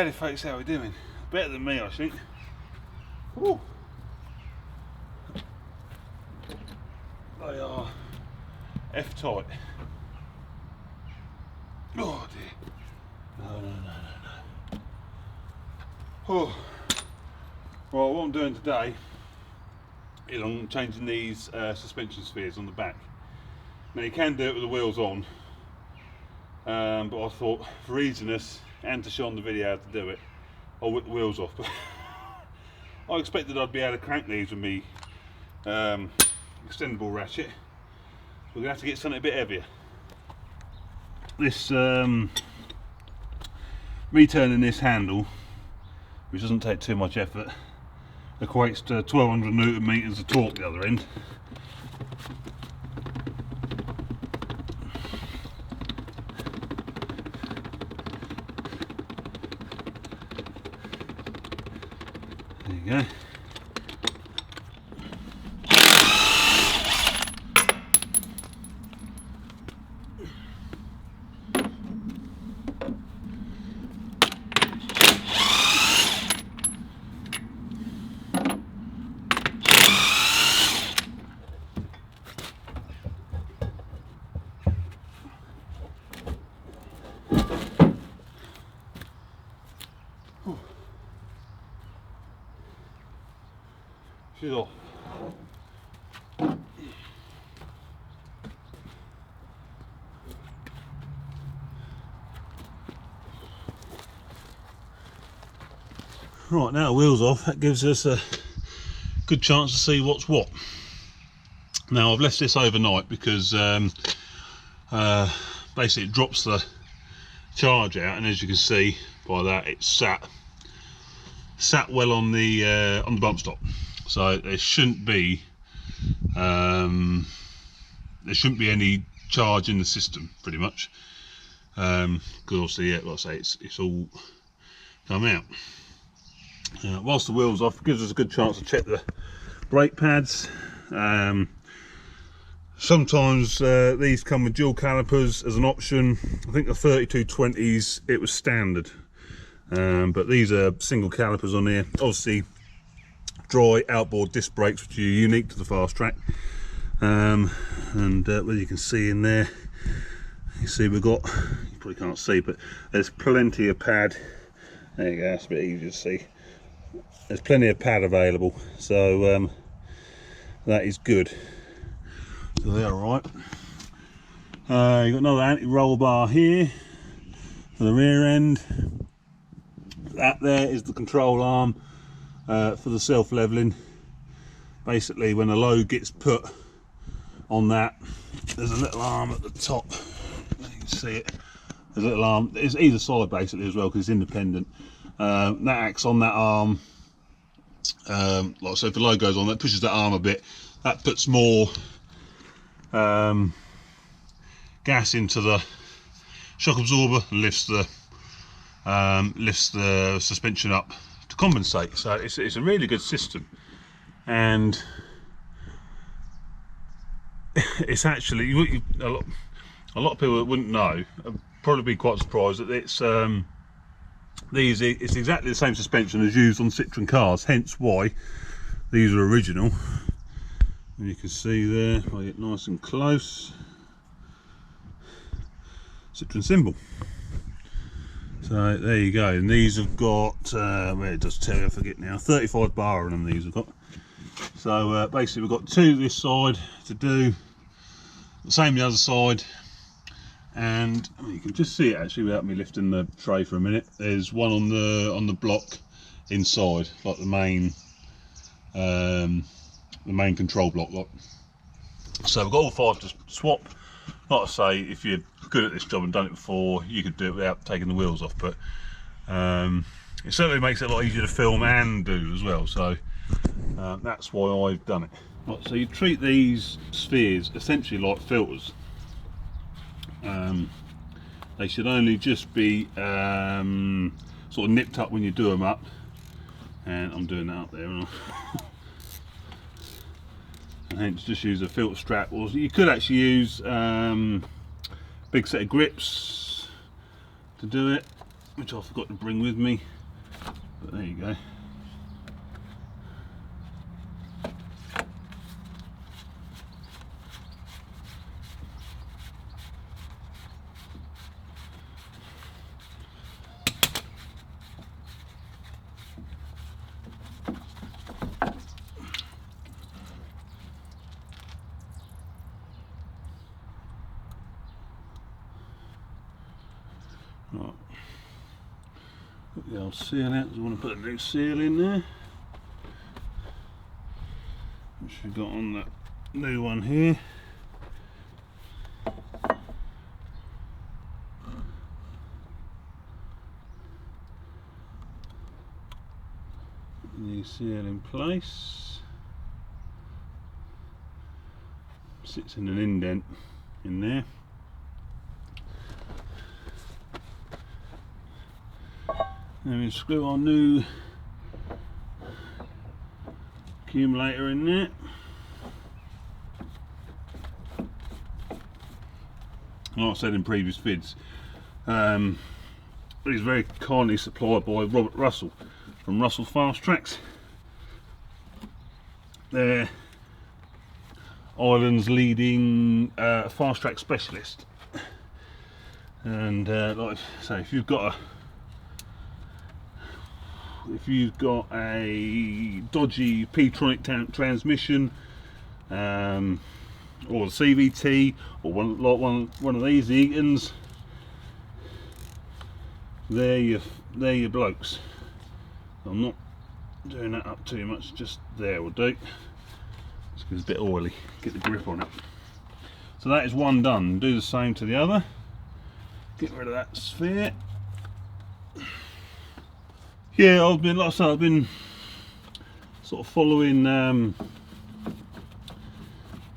howdy folks, how we doing? Better than me I think. Woo. They are F-tight. Oh dear. No. Oh. Well, what I'm doing today is I'm changing these suspension spheres on the back. Now you can do it with the wheels on, but I thought for easiness and to show on the video how to do it, I'll whip the wheels off. But I expected I'd be able to crank these with me extendable ratchet. We're going to have to get something a bit heavier. This returning this handle, which doesn't take too much effort, equates to 1200 newton meters of torque the other end. There you go. She's off. Right, now the wheel's off, that gives us a good chance to see what's what. Now I've left this overnight because basically it drops the charge out, and as you can see by that, it's sat well on the bump stop. So there shouldn't be any charge in the system, pretty much, because obviously, yeah, like I say, it's all come out. Whilst the wheel's off, it gives us a good chance to check the brake pads. Sometimes these come with dual calipers as an option. I think the 3220s it was standard, but these are single calipers on here. Obviously dry outboard disc brakes, which are unique to the Fastrac, and well, you can see in there, you see we've got, you probably can't see, but there's plenty of pad. There you go, that's a bit easier to see. There's plenty of pad available, so that is good. So they're all right. You've got another anti-roll bar here for the rear end. That there is the control arm for the self-leveling. Basically, when a load gets put on that, there's a little arm at the top. You can see it. There's a little arm. It's either solid basically as well, because it's independent. That acts on that arm. Like so, if the load goes on, that pushes that arm a bit. That puts more gas into the shock absorber and lifts the suspension up to compensate. So it's a really good system, and it's actually a lot of people that wouldn't know would probably be quite surprised that it's it's exactly the same suspension as used on Citroen cars, hence why these are original. And you can see there, if I get nice and close, Citroen symbol. So there you go, and these have got, where it does tell you, I forget now, 35 bar on them these have got. So basically we've got two this side to do, the same the other side, and you can just see it actually without me lifting the tray for a minute. There's one on the block inside, like the main control block. Like. So we've got all five to swap. Like I say, if you're good at this job and done it before, you could do it without taking the wheels off, but it certainly makes it a lot easier to film and do as well, so that's why I've done it. Right, so you treat these spheres essentially like filters. They should only just be sort of nipped up when you do them up, and I'm doing that up there, aren't I? And hence just use a filter strap, or you could actually use big set of grips to do it, which I forgot to bring with me. But there you go. Right. Put the old seal out, because I want to put a new seal in there, which we've got on that new one here. New seal in place. Sits in an indent in there. Then we screw our new accumulator in there. Like I said in previous vids, it is very kindly supplied by Robert Russell from Russell Fastraxx. They're Ireland's leading Fastrac specialist, and like I say, if you've got a dodgy P-tronic transmission, or the CVT, or one of these Eatons, they're your blokes. I'm not doing that up too much, just there will do. Just because it's a bit oily, get the grip on it. So that is one done. Do the same to the other. Get rid of that sphere. Yeah, like I said, I've been sort of following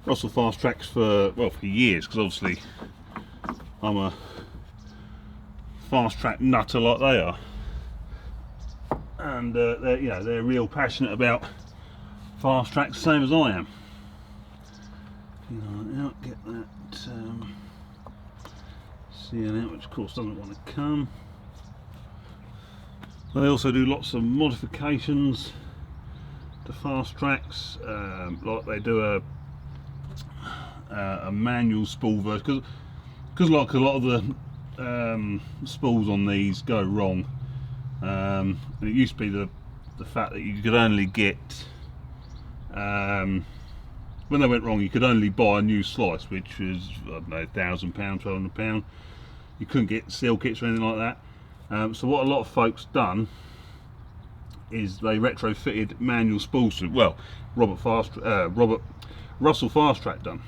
Russell Fastraxx for years, because obviously I'm a Fastrac nutter like they are, and they're real passionate about Fastrac, same as I am. Now get that seal out, which of course doesn't want to come. They also do lots of modifications to Fastraxx, like they do a manual spool version, because like a lot of the spools on these go wrong. And it used to be the fact that you could only get, when they went wrong, you could only buy a new slice, which was, I don't know, £1,000, £1,200. You couldn't get seal kits or anything like that. So what a lot of folks done is they retrofitted manual spools to, well, Russell Fastraxx done.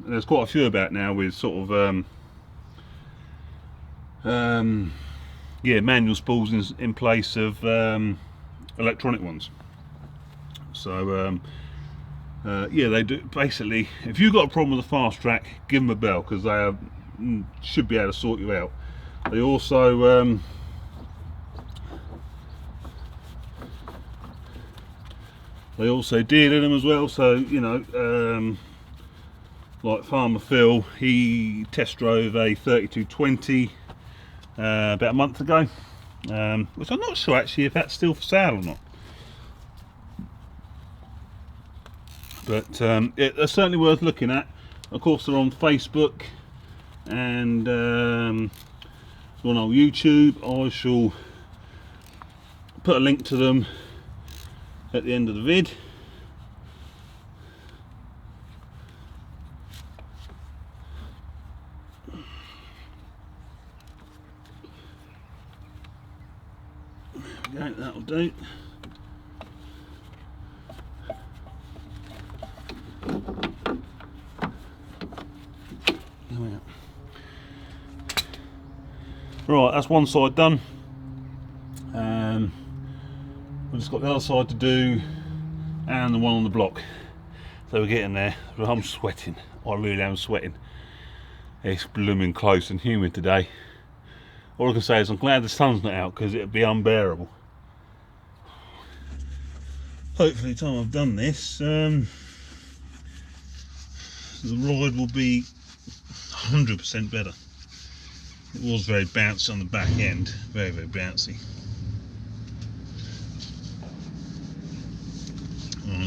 There's quite a few about now with sort of manual spools in place of electronic ones. So yeah, they do. Basically, if you've got a problem with the Fastrac, give them a bell, because they should be able to sort you out. They also deal in them as well. So you know, like Farmer Phil, he test drove a 3220 about a month ago, which I'm not sure actually if that's still for sale or not. But they're certainly worth looking at. Of course, they're on Facebook and on our YouTube. I shall put a link to them at the end of the vid. There we go, that'll do. Right, that's one side done. We've just got the other side to do, and the one on the block. So we're getting there. I'm sweating. I really am sweating. It's blooming close and humid today. All I can say is I'm glad the sun's not out, because it'd be unbearable. Hopefully, the time I've done this, the ride will be 100% better. It was very bouncy on the back end, very bouncy.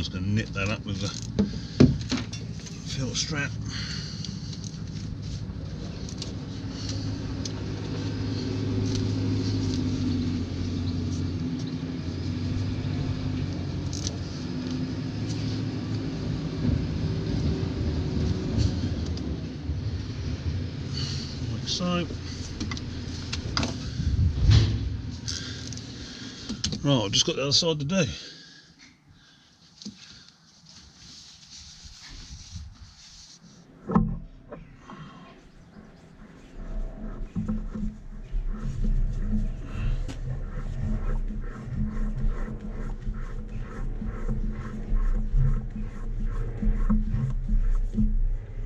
just going to nip that up with the filter strap. Like so. Right, I've just got the other side to do.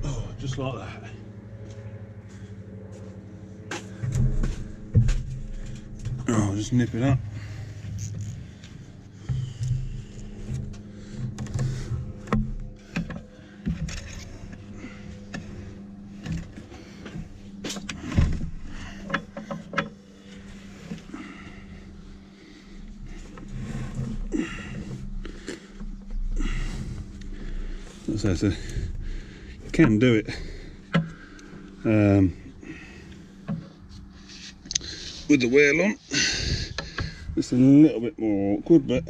Oh, just like that. Oh, I'll just nip it up. So you can do it with the wheel on. It's a little bit more awkward, but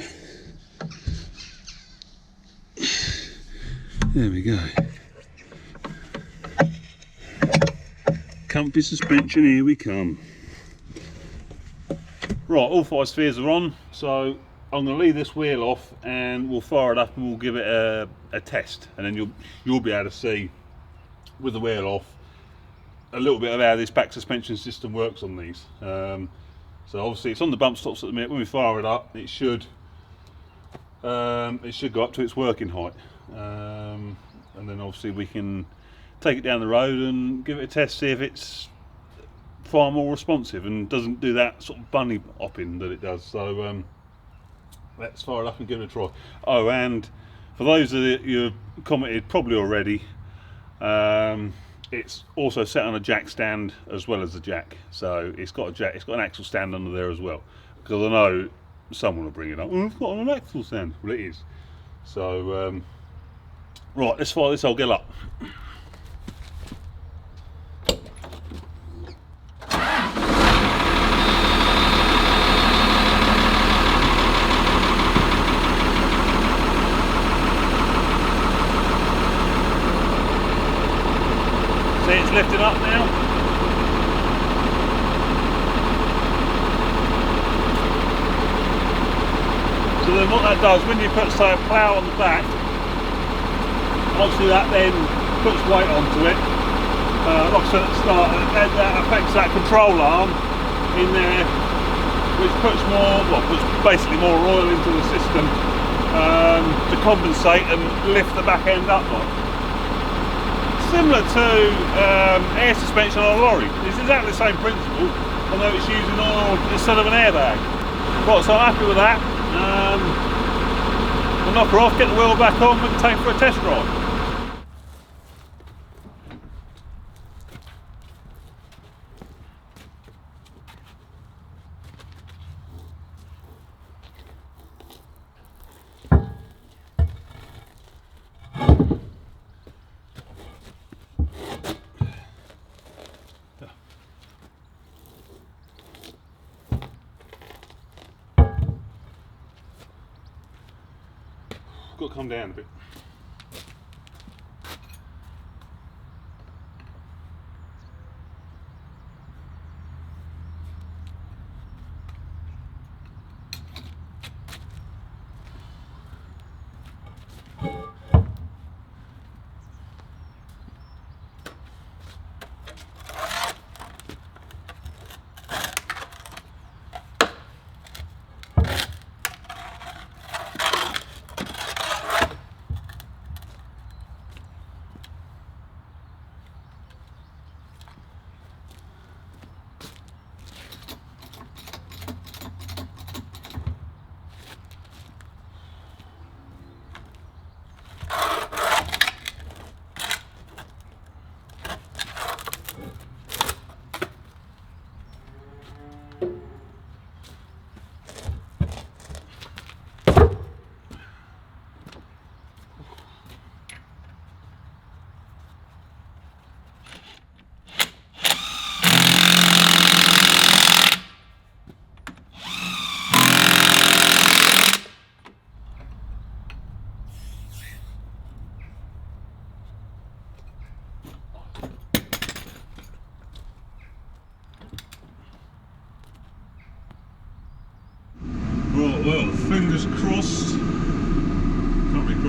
there we go. Comfy suspension, here we come. Right, all 5 spheres are on, so I'm going to leave this wheel off and we'll fire it up and we'll give it a test, and then you'll be able to see with the wheel off a little bit of how this back suspension system works on these. So obviously it's on the bump stops at the minute. When we fire it up, it should go up to its working height, and then obviously we can take it down the road and give it a test, see if it's far more responsive and doesn't do that sort of bunny hopping that it does. So let's fire it up and give it a try. Oh, and for those that you've commented probably already, it's also set on a jack stand as well as the jack. So it's got a jack, it's got an axle stand under there as well. Because I know someone will bring it up. Oh, it's got an axle stand. Well, it is. So right, let's fire this old girl up. It's lifting up now. So then what that does, when you put, say, a plough on the back, obviously that then puts weight onto it. Like I said at the start, and that affects that control arm in there, which puts basically more oil into the system to compensate and lift the back end up. Similar to air suspension on a lorry. It's exactly the same principle, although it's using oil instead of an airbag. Right, so I'm happy with that. We'll knock her off, get the wheel back on, and take for a test drive. Got to come down a bit.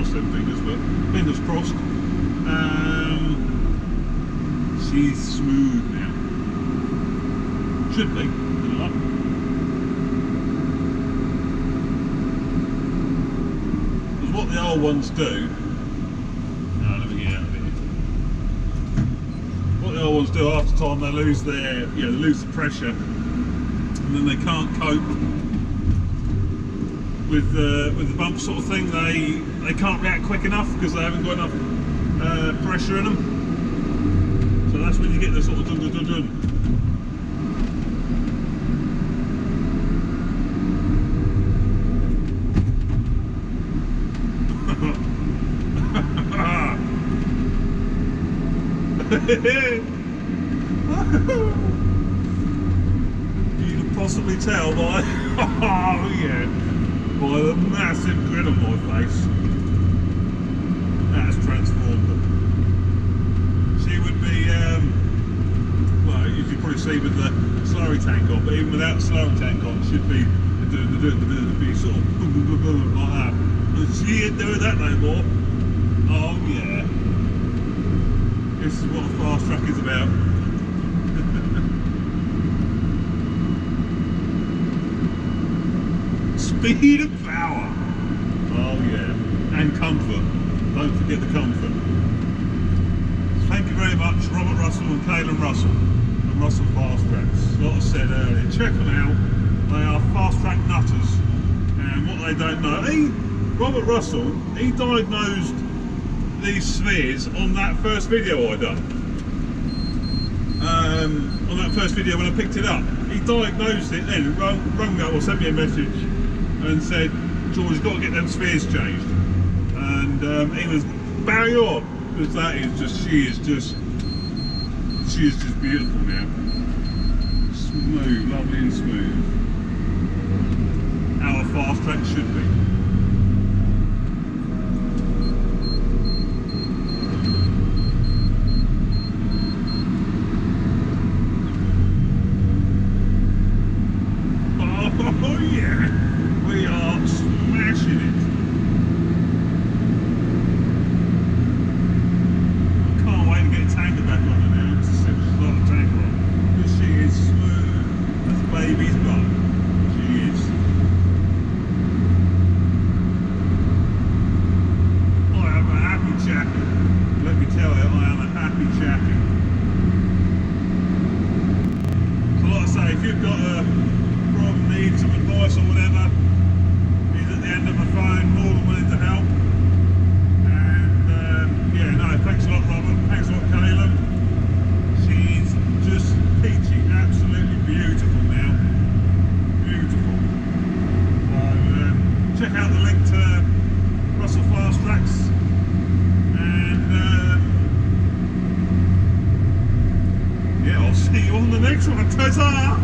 cross them fingers, but fingers crossed. She's smooth now. Should be. Good luck. Because what the old ones do. Let me get out of here. What the old ones do after time, they lose their, they lose the pressure, and then they can't cope with the bump sort of thing. They can't react quick enough because they haven't got enough pressure in them. So that's when you get the sort of dun dun dun dun. You can possibly tell by by the massive grin on my face. That has transformed them. She would be, well, you can probably see with the slurry tank on, but even without the slurry tank on, she'd be sort of like that. And she ain't doing that no more. Oh yeah. This is what a Fastrac is about. Speed and power. Oh yeah. And comfort. Don't forget the comfort. Thank you very much, Robert Russell and Caelan Russell from Russell Fastraxx. Like I said earlier, check them out. They are Fastrac nutters. And what they don't know, Robert Russell, he diagnosed these spheres on that first video I done. On that first video when I picked it up, he diagnosed it then, rung me up or sent me a message and said, George, you've got to get them spheres changed. And he was bang on, because that is just, she is just beautiful now. Smooth, lovely and smooth. How a Fastrac should be. Oh yeah, we are smashing it. I can't wait to get a tanker back on her now, to see what she's like a tanker on. Because she is smooth as a baby's butt. She is. I am a happy chappy. Let me tell you, I am a happy chappy. So like I say, if you've got a need some advice or whatever, he's at the end of my phone, more than willing to help. And thanks a lot, Robert, thanks a lot, Caelan. She's just peachy, absolutely beautiful now, beautiful. So check out the link to Russell Fastraxx, and I'll see you on the next one. Ta-ta!